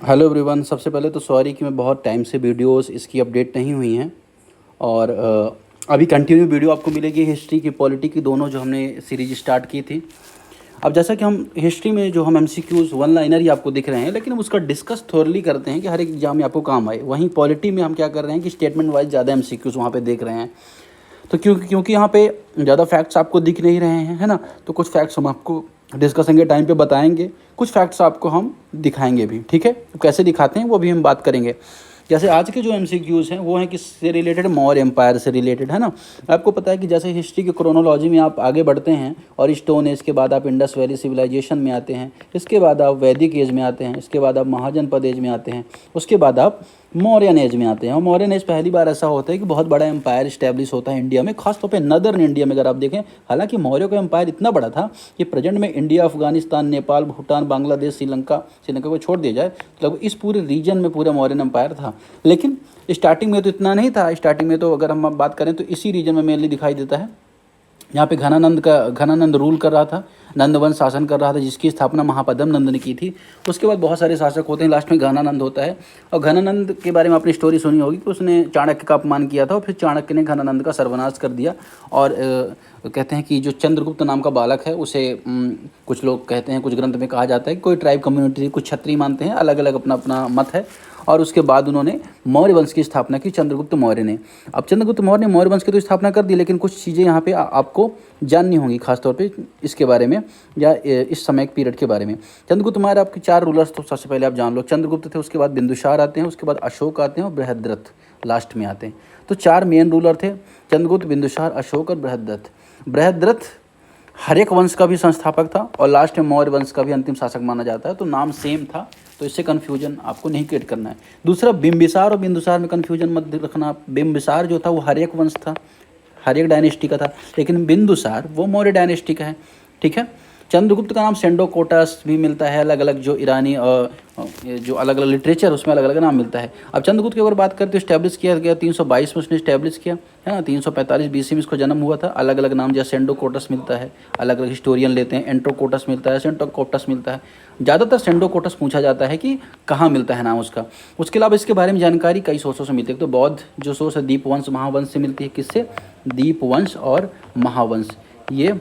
Hello everyone. सबसे पहले तो सॉरी कि मैं बहुत टाइम से वीडियोस इसकी अपडेट नहीं हुई हैं। और अभी कंटिन्यू वीडियो आपको मिलेगी हिस्ट्री की, पॉलिटी की, दोनों जो हमने सीरीज स्टार्ट की थी। अब जैसा कि हम हिस्ट्री में जो हम एमसीक्यूज़ वन लाइनर ही आपको दिख रहे हैं, लेकिन हम उसका डिस्कस थोरली करते हैं कि हर एक एग्जाम में आपको काम आए। वहीं पॉलिटी में हम क्या कर रहे हैं कि स्टेटमेंट वाइज ज़्यादा एमसीक्यूज़ वहाँ पे देख रहे हैं। तो क्योंकि यहाँ पे ज़्यादा फैक्ट्स आपको दिख नहीं रहे हैं, है ना, तो कुछ फैक्ट्स हम आपको डिस्कशन के टाइम पे बताएंगे, कुछ फैक्ट्स आपको हम दिखाएंगे भी। ठीक है, तो कैसे दिखाते हैं वो भी हम बात करेंगे। जैसे आज के जो एमसीक्यूज़ हैं वो हैं किससे रिलेटेड, मौर्य एम्पायर से रिलेटेड, है ना। आपको पता है कि जैसे हिस्ट्री की क्रोनोलॉजी में आप आगे बढ़ते हैं और स्टोन एज के बाद आप इंडस वैली सिविलाइजेशन में आते हैं, इसके बाद आप वैदिक एज में आते हैं, इसके बाद आप महाजनपद एज में आते हैं, उसके बाद आप मौर्यन एज में आते हैं। और मौर्यन एज पहली बार ऐसा होता है कि बहुत बड़ा एम्पायर इस्टेब्लिश होता है इंडिया में, खासतौर पे नदर्न इंडिया में। अगर आप देखें, हालांकि मौर्य का एम्पायर इतना बड़ा था कि प्रेजेंट में इंडिया, अफगानिस्तान, नेपाल, भूटान, बांग्लादेश, श्रीलंका को छोड़ दिया जाए तो लगभग इस पूरे रीजन में पूरा मौर्यन एम्पायर था। लेकिन स्टार्टिंग में तो इतना नहीं था। स्टार्टिंग में तो अगर हम बात करें तो इसी रीजन में मेनली दिखाई देता है। यहाँ पे घनानंद रूल कर रहा था, नंदवंश शासन कर रहा था, जिसकी स्थापना महापद्म नंद ने की थी। उसके बाद बहुत सारे शासक होते हैं, लास्ट में घनानंद होता है। और घनानंद के बारे में आपने स्टोरी सुनी होगी कि उसने चाणक्य का अपमान किया था और फिर चाणक्य ने घनानंद का सर्वनाश कर दिया। और कहते हैं कि जो चंद्रगुप्त नाम का बालक है उसे कुछ लोग कहते हैं, कुछ ग्रंथ में कहा जाता है कि कोई ट्राइब कम्युनिटी, कुछ क्षत्रिय मानते हैं, अलग अलग अपना अपना मत है। और उसके बाद उन्होंने मौर्य वंश की स्थापना की, चंद्रगुप्त मौर्य ने। अब चंद्रगुप्त मौर्य ने मौर्य वंश की तो स्थापना कर दी, लेकिन कुछ चीज़ें यहाँ पे आपको जाननी होंगी खासतौर पे इसके बारे में, या इस समय के पीरियड के बारे में। चंद्रगुप्त मौर्य आपके 4 रूलर्स तो सबसे पहले आप जान लो। चंद्रगुप्त थे, उसके बाद बिंदुसार आते हैं, उसके बाद अशोक आते हैं और बृहद्रथ लास्ट में आते हैं। तो 4 मेन रूलर थे, चंद्रगुप्त, बिंदुसार, अशोक और बृहद्रथ। बृहद्रथ हर्यक वंश का भी संस्थापक था और लास्ट में मौर्य वंश का भी अंतिम शासक माना जाता है। तो नाम सेम था, तो इससे कन्फ्यूजन आपको नहीं क्रिएट करना है। दूसरा, बिंबिसार और बिंदुसार में कन्फ्यूजन मत रखना। बिंबिसार जो था वो हर्यक वंश था, हर्यक डायनेस्टी का था, लेकिन बिंदुसार वो मौर्य डायनेस्टी का है। ठीक है। चंद्रगुप्त का नाम सेंडोकोटस भी मिलता है, अलग अलग जो ईरानी जो अलग अलग लिटरेचर उसमें अलग अलग नाम मिलता है। अब चंद्रगुप्त की अगर बात करें तो इस्टेब्लिश किया गया 322 में उसने इस्टेब्लिश किया, है ना। 345 बीसी में इसको जन्म हुआ था। अलग अलग नाम जैसे सेंडोकोटस मिलता है, अलग अलग हिस्टोरियन लेते हैं, एंट्रोकोटस मिलता है, सेंटोकोटस मिलता है। ज़्यादातर सेंडोकोटस पूछा जाता है कि कहाँ मिलता है नाम उसका। उसके अलावा इसके बारे में जानकारी कई सोर्सों से मिलती है। तो बौद्ध जो सोर्स है दीपवंश महावंश से मिलती है। किससे? दीपवंश और महावंश, ये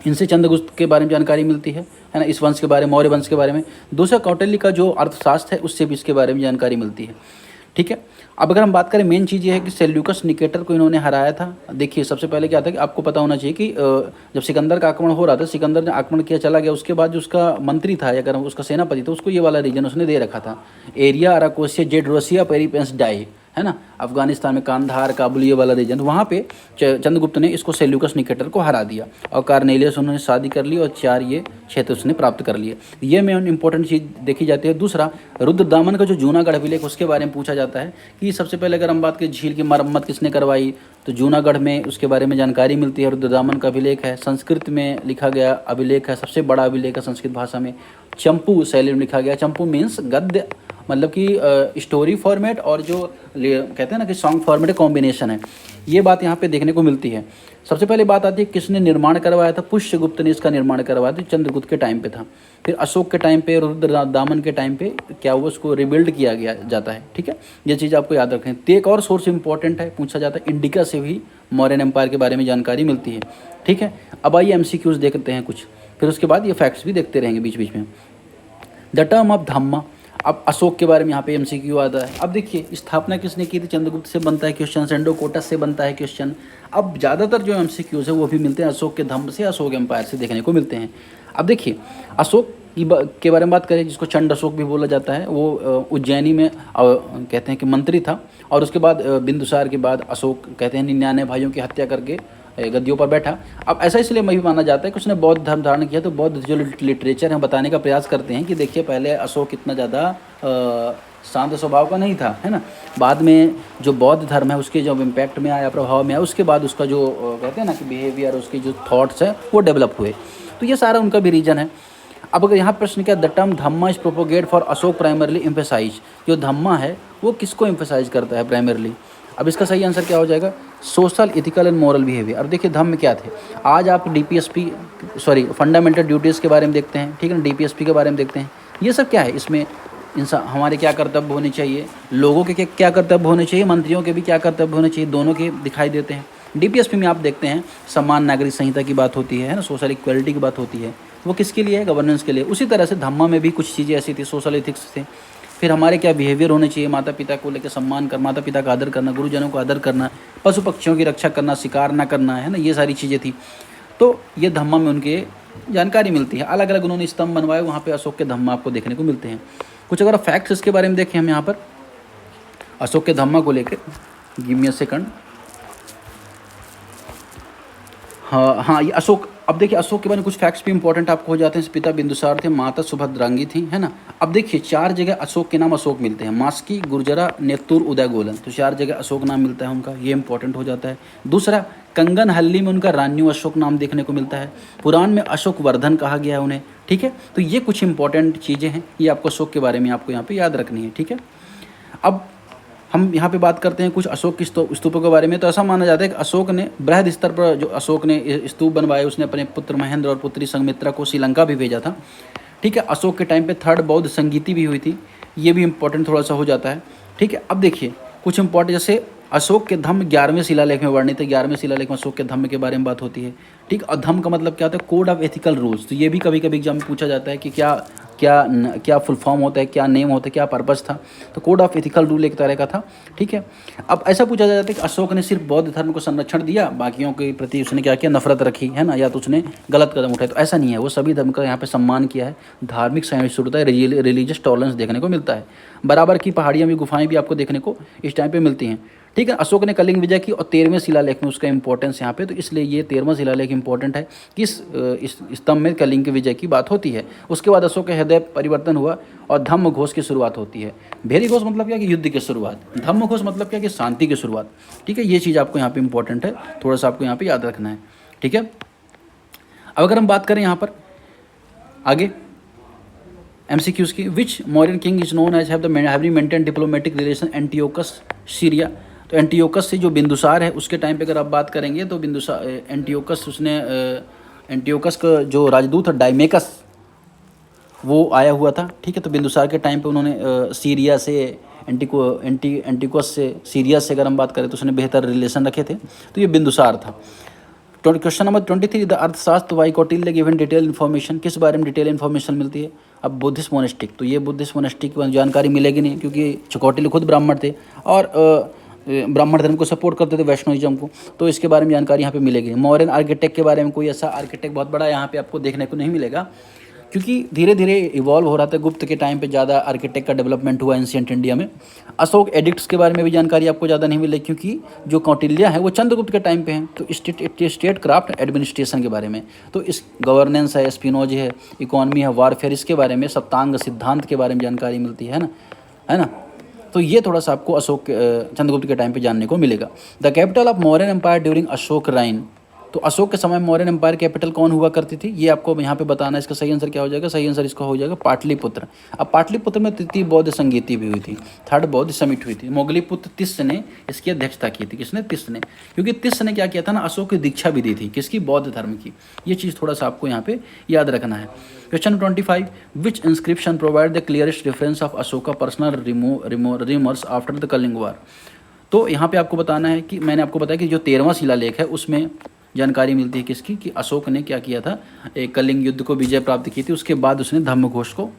इनसे चंद्रगुप्त के बारे में जानकारी मिलती है ना, इस वंश के बारे में, मौर्य वंश के बारे में। दूसरा, कौटिल्य का जो अर्थशास्त्र है उससे भी इसके बारे में जानकारी मिलती है। ठीक है। अब अगर हम बात करें, मेन चीज़ ये है कि सेल्यूकस निकेटर को इन्होंने हराया था। देखिए, सबसे पहले क्या था कि आपको पता होना चाहिए कि जब सिकंदर का आक्रमण हो रहा था, सिकंदर ने आक्रमण किया, चला गया, उसके बाद जो उसका मंत्री था या अगर उसका सेनापति था, उसको ये वाला रीजन उसने दे रखा था, एरिया अराकोसिया जेड रोसिया पेरिपेंस डाई, है ना, अफगानिस्तान में कांधार, काबुल, ये वाला रीजन। वहाँ पे चंद्रगुप्त ने इसको सेल्यूकस निकेटर को हरा दिया और कार्नेलियस उन्होंने शादी कर ली और 4 ये क्षेत्र उसने प्राप्त कर लिए। ये मेन इंपॉर्टेंट चीज़ देखी जाती है। दूसरा, रुद्रदामन का जो जूनागढ़ अभिलेख, उसके बारे में पूछा जाता है कि सबसे पहले अगर हम बात करें झील की मरम्मत किसने करवाई, तो जूनागढ़ में उसके बारे में जानकारी मिलती है। रुद्रदामन का अभिलेख है, संस्कृत में लिखा गया अभिलेख है, सबसे बड़ा अभिलेख है संस्कृत भाषा में। चंपू शैली में लिखा गया। चंपू मीन्स गद्य, मतलब कि स्टोरी फॉर्मेट और जो कहते हैं ना कि सॉन्ग फॉर्मेट कॉम्बिनेशन है, ये बात यहाँ पे देखने को मिलती है। सबसे पहले बात आती है किसने निर्माण करवाया था। पुष्यगुप्त ने इसका निर्माण करवाया था, चंद्रगुप्त के टाइम पे था। फिर अशोक के टाइम पे, रुद्रदामन के टाइम पे क्या हुआ, उसको रिबिल्ड किया गया जाता है। ठीक है, ये चीज़ आपको याद रखें। तो एक और सोर्स इंपॉर्टेंट है, पूछा जाता है, इंडिका से भी मौर्यन एम्पायर के बारे में जानकारी मिलती है। ठीक है। अब आइए एमसीक्यूज देखते हैं कुछ, फिर उसके बाद ये फैक्ट्स भी देखते रहेंगे बीच बीच में। द टर्म ऑफ धम्मा। अब अशोक के बारे में यहाँ पे एमसीक्यू आता है। अब देखिए, स्थापना किसने की थी, चंद्रगुप्त से बनता है क्वेश्चन, सेंडोकोटस से बनता है क्वेश्चन। अब ज़्यादातर जो एमसीक्यूज है वो भी मिलते हैं अशोक के धम्म से, अशोक एम्पायर से देखने को मिलते हैं। अब देखिए, अशोक के बारे में बात करें, जिसको चंड अशोक भी बोला जाता है, वो उज्जैनी में कहते हैं कि मंत्री था। और उसके बाद बिंदुसार के बाद अशोक कहते हैं 99 भाइयों की हत्या करके गद्दियों पर बैठा। अब ऐसा इसलिए भी माना जाता है कि उसने बौद्ध धर्म धारण किया। तो बौद्ध जो लिटरेचर है बताने का प्रयास करते हैं कि देखिए, पहले अशोक इतना ज़्यादा शांत स्वभाव का नहीं था, है ना। बाद में जो बौद्ध धर्म है उसके जब इम्पैक्ट में आया, प्रभाव में आया, उसके बाद उसका जो कहते हैं ना कि बिहेवियर, उसके जो थॉट्स हैं वो डेवलप हुए। तो ये सारा उनका भी रीजन है। अब अगर यहाँ प्रश्न क्या, the term dhamma is propagate for Ashoka primarily emphasise. जो धम्मा है वो किसको एम्फेसाइज करता है प्राइमरली। अब इसका सही आंसर क्या हो जाएगा, social, ethical and moral behaviour. अब देखिए, धम्म क्या थे। आज आप फंडामेंटल ड्यूटीज़ के बारे में देखते हैं, ठीक है ना, डीपीएसपी के बारे में देखते हैं। ये सब क्या है, इसमें इंसान हमारे क्या कर्तव्य होने चाहिए, लोगों के क्या कर्तव्य होने चाहिए, मंत्रियों के भी क्या कर्तव्य होने चाहिए, दोनों के दिखाई देते हैं। डीपीएसपी में आप देखते हैं समान नागरिक संहिता की बात होती है ना, सोशल इक्वलिटी की बात होती है, वो किसके लिए है, गवर्नेंस के लिए। उसी तरह से धम्मा में भी कुछ चीज़ें ऐसी थी, सोशल एथिक्स थे। फिर हमारे क्या बिहेवियर होने चाहिए, माता पिता को लेकर सम्मान कर, माता पिता का आदर करना, गुरुजनों को आदर करना, पशु पक्षियों की रक्षा करना, शिकार ना करना, है ना, ये सारी चीज़ें थी। तो ये धम्मा में उनके जानकारी मिलती है। अलग अलग उन्होंने स्तंभ बनवाए, वहाँ पे अशोक के धम्मा आपको देखने को मिलते हैं। कुछ अगर फैक्ट्स इसके बारे में देखें हम यहाँ पर अशोक के धम्मा को लेकर, गिव मी अ सेकंड। हाँ ये अशोक, अब देखिए अशोक के बारे में कुछ फैक्ट्स भी इंपॉर्टेंट आपको हो जाते हैं। पिता बिंदुसार थे, माता सुभद्रांगी थी, है ना। अब देखिए 4 जगह अशोक के नाम अशोक मिलते हैं, मास्की, गुर्जरा, नेत्तूर, उदयगोलन, तो 4 जगह अशोक नाम मिलता है उनका, ये इंपॉर्टेंट हो जाता है। दूसरा, कंगन हल्ली में उनका रान्यू अशोक नाम देखने को मिलता है। पुराण में अशोक वर्धन कहा गया है उन्हें, ठीक है। तो ये कुछ इंपॉर्टेंट चीज़ें हैं, ये आपको अशोक के बारे में आपको यहाँ पे याद रखनी है, ठीक है। अब हम यहाँ पे बात करते हैं कुछ अशोक की स्तूपों के बारे में। तो ऐसा माना जाता है कि अशोक ने बृहद स्तर पर जो अशोक ने स्तूप बनवाए, उसने अपने पुत्र महेंद्र और पुत्री संघमित्रा को श्रीलंका भी भेजा था, ठीक है। अशोक के टाइम पे 3rd बौद्ध संगीति भी हुई थी, ये भी इंपॉर्टेंट थोड़ा सा हो जाता है, ठीक है। अब देखिए कुछ इंपॉर्टेंट, जैसे अशोक के धम्म 11वें शिलालेख में वर्णित है, 11वें शिलालेख में अशोक के धम्म के बारे में बात होती है, ठीक। और धम्म का मतलब क्या होता है, कोड ऑफ एथिकल रूल्स। तो ये भी कभी कभी एग्जाम में पूछा जाता है कि क्या फुल फॉर्म होता है, क्या नेम होता है, क्या पर्पस था। तो कोड ऑफ एथिकल रूल एक तरह का था, ठीक है। अब ऐसा पूछा जाता है कि अशोक ने सिर्फ बौद्ध धर्म को संरक्षण दिया, बाकियों के प्रति उसने क्या किया, नफरत रखी, है ना, या तो उसने गलत कदम उठाए। तो ऐसा नहीं है, वो सभी धर्म का यहाँ पे सम्मान किया है, धार्मिक सहिष्णुता, रिलीजियस टॉलरेंस देखने को मिलता है। बराबर की पहाड़ियाँ भी, गुफाएं भी आपको देखने को इस टाइम पे मिलती हैं, ठीक है। अशोक ने कलिंग विजय की और 13वें शिलालेख में उसका इंपॉर्टेंस यहाँ पे, तो इसलिए ये 13वां शिलालेख इंपॉर्टेंट है कि इस स्तंभ में कलिंग विजय की बात होती है। उसके बाद अशोक का हृदय परिवर्तन हुआ और धम्म घोष की शुरुआत होती है। भेरी घोष मतलब क्या कि युद्ध की शुरुआत, धम्म घोष मतलब क्या कि शांति की शुरुआत, ठीक है। ये चीज़ आपको यहाँ पे इंपॉर्टेंट है, थोड़ा सा आपको यहाँ पे याद रखना है, ठीक है। अब अगर हम बात करें यहाँ पर आगे MCQs की, which Mauryan king is known as have maintain diplomatic relation Antiochus Syria. तो एंटियोकस से जो बिंदुसार है उसके टाइम पे अगर आप बात करेंगे तो बिंदुसार एंटियोकस, उसने एंटियोकस का जो राजदूत है डायमेकस, वो आया हुआ था, ठीक है। तो बिंदुसार के टाइम पे उन्होंने सीरिया से एंटिकोस से, सीरिया से अगर हम बात करें तो उसने बेहतर रिलेशन रखे थे, तो ये बिंदुसार था। Question number 23, the Arthashastra by Kautilya given detail information, किस बारे में डिटेल इन्फॉर्मेशन मिलती है। अब बुद्धिस्ट मोनेस्टिक, तो ये बुद्धिस्ट मोनेस्टिक की जानकारी मिलेगी नहीं, क्योंकि कौटिल्य खुद ब्राह्मण थे और ब्राह्मण धर्म को सपोर्ट करते थे, वैष्णविज्म को, तो इसके बारे में जानकारी यहाँ पे मिलेगी। मौर्यन आर्किटेक्ट के बारे में कोई ऐसा आर्किटेक्ट बहुत बड़ा यहाँ पे आपको देखने को नहीं मिलेगा, क्योंकि धीरे धीरे इवॉल्व हो रहा था। गुप्त के टाइम पे ज़्यादा आर्किटेक्ट का डेवलपमेंट हुआ एंशिएंट इंडिया में। अशोक एडिक्ट्स के बारे में भी जानकारी आपको ज़्यादा नहीं मिलेगी, क्योंकि जो कौटिल्य है वो चंद्रगुप्त के टाइम पे हैं। तो स्टेट क्राफ्ट एडमिनिस्ट्रेशन के बारे में, तो इस गवर्नेंस है, स्पिनोज है, इकोनॉमी है, वारफेयर, इसके बारे में, सप्तांग सिद्धांत के बारे में जानकारी मिलती है ना। तो ये थोड़ा सा आपको अशोक चंद्रगुप्त के टाइम पे जानने को मिलेगा। The capital of Mauryan empire during Ashoka reign, तो अशोक के समय मौर्यन एम्पायर कैपिटल कौन हुआ करती थी, ये आपको यहाँ पे बताना है। इसका सही आंसर क्या हो जाएगा, सही आंसर इसका हो जाएगा पाटलिपुत्र। अब पाटलिपुत्र में 3य बौद्ध संगीति भी हुई थी, 3rd बौद्ध समिट हुई थी। मोगलीपुत्र तिस्य ने इसकी अध्यक्षता की थी, किसने, तिस्य ने, क्योंकि तिस्य ने क्या किया था ना, अशोक की दीक्षा भी दी थी, किसकी, बौद्ध धर्म की। ये चीज़ थोड़ा सा आपको यहाँ पे याद रखना है। Question 25, which inscription provide the clearest reference of Ashoka personal remorse after the Kalinga war. तो यहाँ पे आपको बताना है कि मैंने आपको बताया कि जो 13वां शिलालेख है उसमें जानकारी मिलती है किसकी, कि अशोक ने क्या किया था, एक कलिंग युद्ध को विजय प्राप्त की थी, उसके बाद उसने धम्म घोष को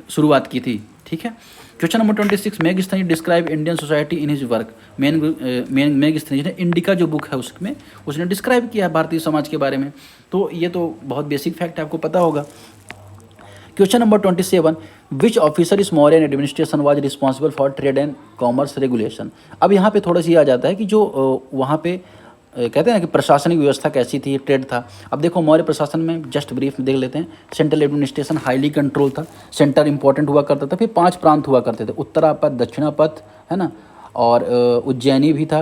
शुरुआत की थी, ठीक है। Question number 26, Megasthenes describe Indian society in his work. Megasthenes ने इंडिका जो बुक है उसमें उसने डिस्क्राइब किया है भारतीय समाज के बारे में। तो ये तो बहुत बेसिक फैक्ट है, आपको पता होगा। क्वेश्चन नंबर 27, विच ऑफिसर इस Mauryan administration was responsible for trade and commerce regulation. अब यहाँ पे थोड़ा सा ये आ जाता है कि जो वहाँ पे कहते हैं कि प्रशासनिक व्यवस्था कैसी थी, ट्रेड था। अब देखो मौर्य प्रशासन में जस्ट ब्रीफ में देख लेते हैं। सेंट्रल एडमिनिस्ट्रेशन हाईली कंट्रोल था, सेंटर इंपॉर्टेंट हुआ करता था। फिर 5 प्रांत हुआ करते थे, उत्तरापथ, दक्षिणापथ, है ना, और उज्जैनी भी था,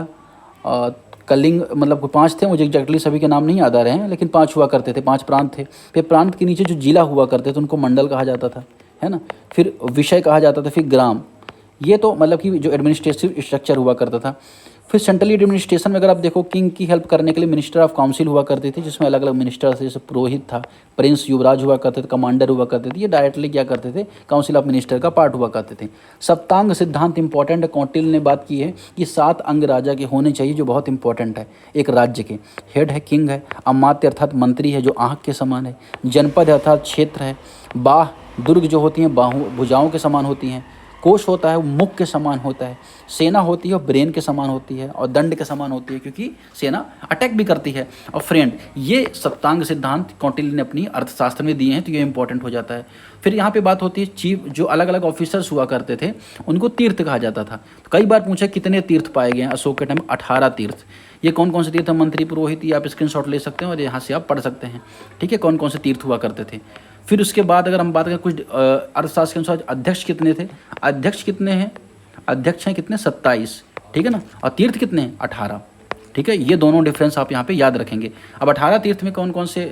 कलिंग, मतलब 5 थे, मुझे एग्जैक्टली सभी के नाम नहीं याद आ रहे हैं, लेकिन 5 हुआ करते थे, 5 प्रांत थे। फिर प्रांत के नीचे जो जिला हुआ करते थे उनको मंडल कहा जाता था, है ना। फिर विषय कहा जाता था, फिर ग्राम। ये तो मतलब कि जो एडमिनिस्ट्रेटिव स्ट्रक्चर हुआ करता था। फिर सेंट्रल एडमिनिस्ट्रेशन में अगर आप देखो, किंग की हेल्प करने के लिए मिनिस्टर ऑफ काउंसिल हुआ करती थी, जिसमें अलग अलग मिनिस्टर थे, जैसे पुरोहित था, प्रिंस, युवराज हुआ करते थे, कमांडर हुआ करते थे। ये डायरेक्टली क्या करते थे, काउंसिल ऑफ मिनिस्टर का पार्ट हुआ करते थे। सप्तांग सिद्धांत इंपॉर्टेंट है, कौटिल्य ने बात की है कि 7 अंग राजा के होने चाहिए, जो बहुत इंपॉर्टेंट है एक राज्य के। हेड है, किंग है, अमात्य अर्थात मंत्री है, जो आँख के समान है, जनपद अर्थात क्षेत्र है, बाह दुर्ग जो होती हैं बाहु भुजाओं के समान होती हैं, कोश होता है वो मुख के समान होता है, सेना होती है वो ब्रेन के समान होती है, और दंड के समान होती है क्योंकि सेना अटैक भी करती है, और फ्रेंड। ये सप्तांग सिद्धांत कौटिल्य ने अपनी अर्थशास्त्र में दिए हैं, तो ये इंपॉर्टेंट हो जाता है। फिर यहाँ पे बात होती है चीफ, जो अलग अलग ऑफिसर्स हुआ करते थे उनको तीर्थ कहा जाता था। तो कई बार पूछा कितने तीर्थ पाए गए हैं अशोक के टाइम, 18 तीर्थ। ये कौन कौन से तीर्थ है, मंत्री पुरोहित, ये आप स्क्रीनशॉट ले सकते हैं और यहाँ से आप पढ़ सकते हैं, ठीक है, कौन कौन से तीर्थ हुआ करते थे। फिर उसके बाद अगर हम बात करें कुछ अर्थशास्त्र के अनुसार अध्यक्ष कितने थे, अध्यक्ष कितने हैं, अध्यक्ष हैं कितने, 27, ठीक है ना, और तीर्थ कितने हैं, 18, ठीक है। ये दोनों डिफरेंस आप यहाँ पे याद रखेंगे। अब 18 तीर्थ में कौन कौन से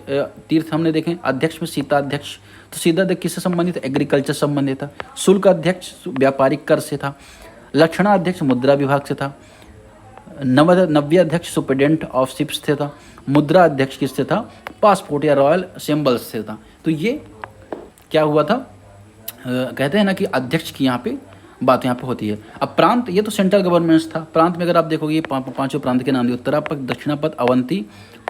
तीर्थ हमने देखें। अध्यक्ष में सीता अध्यक्ष, तो सीता अध्यक्ष किससे संबंधित, एग्रीकल्चर संबंधित था। शुल्क अध्यक्ष व्यापारिक कर से था। लक्षणा अध्यक्ष मुद्रा विभाग से था। नव्य अध्यक्ष सुप्रिटेंडेंट ऑफ शिप्स से था। मुद्रा अध्यक्ष किससे था, पासपोर्ट या रॉयल सिंबल्स से था। तो ये क्या हुआ था, कहते हैं ना कि अध्यक्ष की यहाँ पे बात यहाँ पे होती है। अब प्रांत, ये तो सेंट्रल गवर्नमेंट्स था। प्रांत में अगर आप देखोगे, ये पांचों प्रांत के नाम दिए, उत्तरापथ, दक्षिणापथ, अवंती,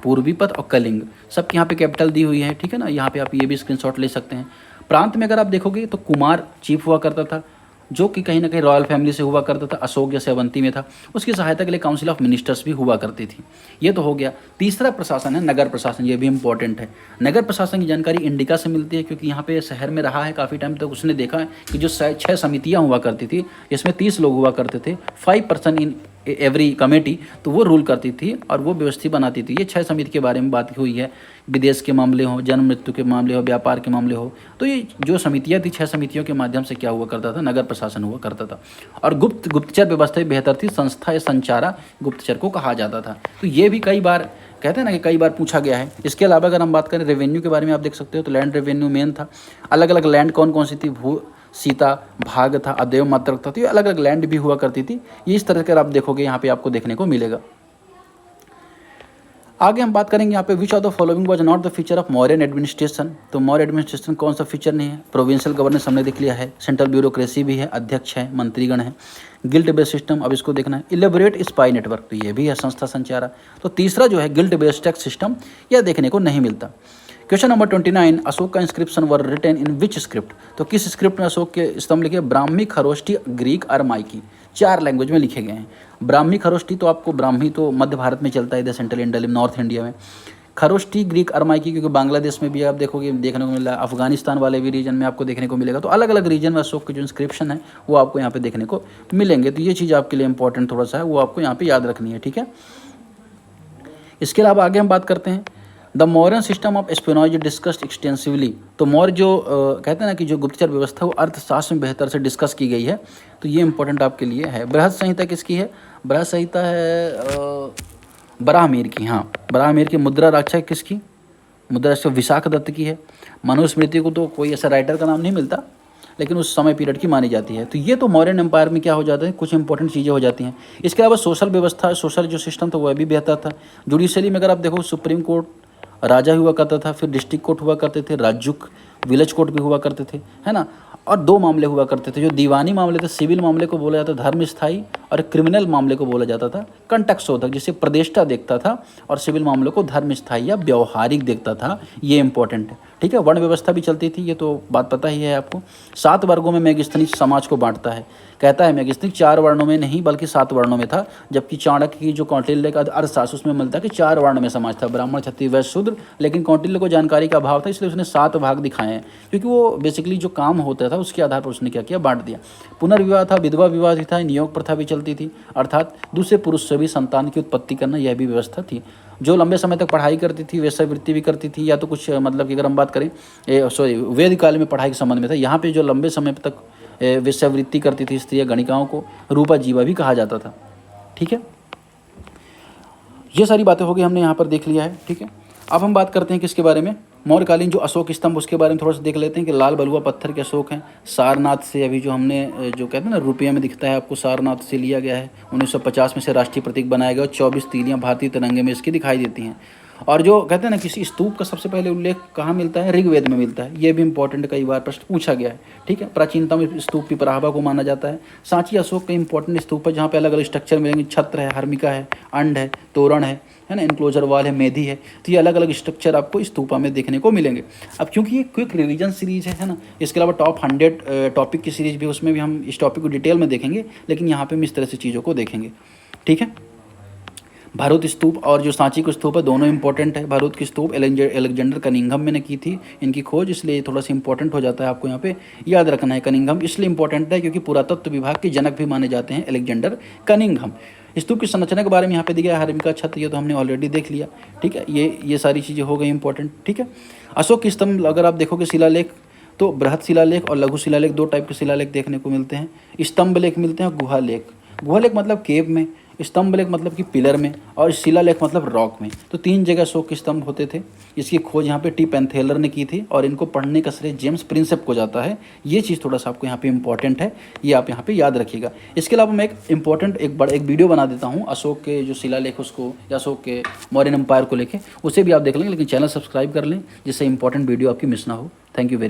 पूर्वीपथ और कलिंग, सबके यहाँ पे कैपिटल दी हुई है, ठीक है ना। यहाँ पे आप ये भी स्क्रीनशॉट ले सकते हैं। प्रांत में अगर आप देखोगे तो कुमार चीफ हुआ करता था, जो कि कहीं ना कहीं रॉयल फैमिली से हुआ करता था, अशोक जैसे अवंती में था। उसकी सहायता के लिए काउंसिल ऑफ मिनिस्टर्स भी हुआ करती थी। ये तो हो गया। तीसरा प्रशासन है नगर प्रशासन, ये भी इंपॉर्टेंट है। नगर प्रशासन की जानकारी इंडिका से मिलती है, क्योंकि यहाँ पे शहर में रहा है काफ़ी टाइम तक। उसने देखा है कि जो 6 समितियाँ हुआ करती थी, इसमें 30 लोग हुआ करते थे, 5 पर्सन इन एवरी कमेटी, तो वो रूल करती थी और वो व्यवस्था बनाती थी। ये 6 समिति के बारे में बात हुई है। विदेश के मामले हो, जन्म मृत्यु के मामले हो, व्यापार के मामले हो, तो ये जो समितियाँ थी, 6 समितियों के माध्यम से क्या हुआ करता था, नगर प्रशासन हुआ करता था। और गुप्तचर व्यवस्था भी बेहतर थी, संस्था या संचारा गुप्तचर को कहा जाता था। तो ये भी कई बार कहते हैं ना कि कई बार पूछा गया है। इसके अलावा अगर हम बात करें रेवेन्यू के बारे में, आप देख सकते हो तो लैंड रेवेन्यू मेन था। अलग अलग लैंड कौन कौन सी थी, भू सीता भाग था, अदेव मात्रक था, तो ये अलग अलग लैंड भी हुआ करती थी। ये इस तरह के आप देखोगे यहाँ पे आपको देखने को मिलेगा। आगे हम बात करेंगे यहाँ पे, which of the following was not the feature of Mauryan administration. तो मौर्य एडमिनिस्ट्रेशन कौन सा फीचर नहीं है, प्रोविंशियल गवर्नेंस हमने देख लिया है, सेंट्रल ब्यूरोक्रेसी भी है, अध्यक्ष है, मंत्रीगण है, गिल्ड बेस्ड सिस्टम, अब इसको देखना है, इलेबोरेट स्पाई नेटवर्क, तो ये भी है, संस्था संचारा। तो तीसरा जो है गिल्ड बेस्ड टैक्स सिस्टम, यह देखने को नहीं मिलता। क्वेश्चन नंबर 29, अशोक का inscription were written in which script. तो किस स्क्रिप्ट में अशोक के स्तंभ लिखे, ब्राह्मी, खरोष्ठी, ग्रीक, अरमाइकी, 4 लैंग्वेज में लिखे गए हैं। ब्राह्मी खरोष्ठी तो आपको, ब्राह्मी तो मध्य भारत में चलता है, इधर सेंट्रल इंडिया, नॉर्थ इंडिया में। खरोष्ठी, ग्रीक, अरमाइकी क्योंकि बांग्लादेश में भी आप देखोगे देखने को मिल रहा है, अफगानिस्तान वाले भी रीजन में आपको देखने को मिलेगा। तो अलग अलग रीजन में अशोक के जो इंस्क्रिप्शन है वो आपको यहाँ पे देखने को मिलेंगे। तो ये चीज़ आपके लिए इंपॉर्टेंट थोड़ा सा है, वो आपको यहाँ पे याद रखनी है, ठीक है। इसके अलावा आगे हम बात करते हैं, the Mauryan system of espionage discussed extensively. तो मौर्य जो कहते हैं ना कि जो गुप्तचर व्यवस्था वो अर्थशास्त्र में बेहतर से डिस्कस की गई है, तो ये इंपॉर्टेंट आपके लिए है। बृहद संहिता किसकी है, बृहद संहिता है बराहमीर की, हाँ बराहमीर की। मुद्रा रक्षा किसकी, मुद्रा रक्षा विशाख दत्त की है। मनुस्मृति को तो कोई ऐसा राइटर का नाम नहीं मिलता, लेकिन उस समय पीरियड की मानी जाती है। तो ये तो मौर्यन एम्पायर में क्या हो जाता है, कुछ इंपॉर्टेंट चीज़ें हो जाती हैं। इसके अलावा सोशल व्यवस्था, सोशल जो सिस्टम था वह भी बेहतर था। जुडिशरी में अगर आप देखो, सुप्रीम कोर्ट राजा हुआ करता था, फिर डिस्ट्रिक्ट कोर्ट हुआ करते थे, राज्युक विलेज कोर्ट भी हुआ करते थे, है ना। और 2 मामले हुआ करते थे, जो दीवानी मामले थे, सिविल मामले को बोला जाता था धर्म स्थायी, और क्रिमिनल मामले को बोला जाता था कंटकशोधक, जिसे प्रदेष्टा देखता था, और सिविल मामलों को धर्म स्थायी या व्यवहारिक देखता था। ये इंपॉर्टेंट है, ठीक है। वर्ण व्यवस्था भी चलती थी, ये तो बात पता ही है आपको। 7 वर्गों में मेगस्थनी समाज को बांटता है, कहता है मेगस्थनी 4 वर्णों में नहीं बल्कि 7 वर्णों में था, जबकि चाणक्य की जो कौटिल्य का अर्थशास्त्र उसमें मिलता है कि 4 वर्ण में समाज था, ब्राह्मण, क्षत्रिय, वैश्य, शूद्र। लेकिन कौटिल्य को जानकारी का अभाव था, इसलिए उसने 7 भाग दिखाए हैं, क्योंकि वो बेसिकली जो काम होता था उसके आधार पर उसने क्या किया, बांट दिया। पुनर्विवाह था, विधवा विवाह भी था, नियोग प्रथा भी चलती थी, अर्थात दूसरे पुरुष से भी संतान की उत्पत्ति करना, यह भी व्यवस्था थी। जो लंबे समय तक पढ़ाई करती थी वेश्यावृत्ति भी करती थी, या तो कुछ मतलब कि अगर हम बात करें वेद काल में पढ़ाई के संबंध में था, यहाँ पे जो लंबे समय तक वेश्यावृत्ति करती थी स्त्रियाँ, गणिकाओं को रूपा जीवा भी कहा जाता था, ठीक है। ये सारी बातें हो गई, हमने यहाँ पर देख लिया है, ठीक है। अब हम बात करते हैं किसके बारे में, मौर्यकालीन जो अशोक स्तंभ उसके बारे में थोड़ा सा देख लेते हैं कि लाल बलुआ पत्थर के अशोक हैं। सारनाथ से अभी जो हमने जो कहते हैं ना रुपये में दिखता है आपको, सारनाथ से लिया गया है। 1950 में से राष्ट्रीय प्रतीक बनाया गया और 24 तीलियाँ भारतीय तिरंगे में इसकी दिखाई देती हैं। और जो कहते हैं ना किसी स्तूप का सबसे पहले उल्लेख कहाँ मिलता है, ऋग्वेद में मिलता है। ये भी इंपॉर्टेंट कई बार प्रश्न पूछा गया है, ठीक है। प्राचीनतम स्तूप पिपराहवा को माना जाता है। सांची अशोक का इंपॉर्टेंट स्तूप है जहाँ पे अलग अलग स्ट्रक्चर मिलेंगे, छत्र है, हर्मिका है, अंड है, तोरण है ना, इनक्लोजर वाल है, मेधी है। तो ये अलग अलग स्ट्रक्चर आपको स्तूपा में देखने को मिलेंगे। अब क्योंकि ये क्विक रिवीजन सीरीज है ना, इसके अलावा टॉप 100 टॉपिक की सीरीज भी, उसमें भी हम इस टॉपिक को डिटेल में देखेंगे, लेकिन यहाँ पे हम इस तरह से चीज़ों को देखेंगे, ठीक है। भरूच स्तूप और जो सांची का स्तूप है दोनों इंपॉर्टेंट है। भरूच की स्तूप एलेक्जेंडर कनिंघम ने की थी इनकी खोज, इसलिए थोड़ा सा इंपॉर्टेंट हो जाता है, आपको यहाँ पे याद रखना है। कनिंघम इसलिए इंपॉर्टेंट है क्योंकि पुरातत्व विभाग के जनक भी माने जाते हैं एलेक्जेंडर कनिंघम। स्तूप की संरचना के बारे में यहाँ पे दिया गया, हर्मिका छत्र, ये तो हमने ऑलरेडी देख लिया, ठीक है। ये सारी चीज़ें हो गई इंपॉर्टेंट, ठीक है। अशोक की स्तंभ अगर आप देखोगे शिलालेख तो बृहद शिलालेख और लघु शिलालेख, दो टाइप के शिलालेख देखने को मिलते हैं। स्तंभ लेख मिलते हैं, गुहा लेख। गुहा लेख मतलब केव में, स्तंभ लेख मतलब कि पिलर में, और शिलालेख मतलब रॉक में। तो 3 जगह अशोक के स्तंभ होते थे। इसकी खोज यहाँ पे टी पेंथेलर ने की थी और इनको पढ़ने का श्रेय जेम्स प्रिंसेप को जाता है। ये चीज़ थोड़ा सा आपको यहाँ पे इंपॉर्टेंट है, ये आप यहाँ पे याद रखिएगा। इसके अलावा मैं एक वीडियो बना देता हूँ अशोक के जो शिलालेख उसको, या अशोक के मौर्यन एम्पायर को लेके, उसे भी आप देख लेंगे, लेकिन चैनल सब्सक्राइब कर लें जिससे इंपॉर्टेंट वीडियो आपकी मिस ना हो। Thank you very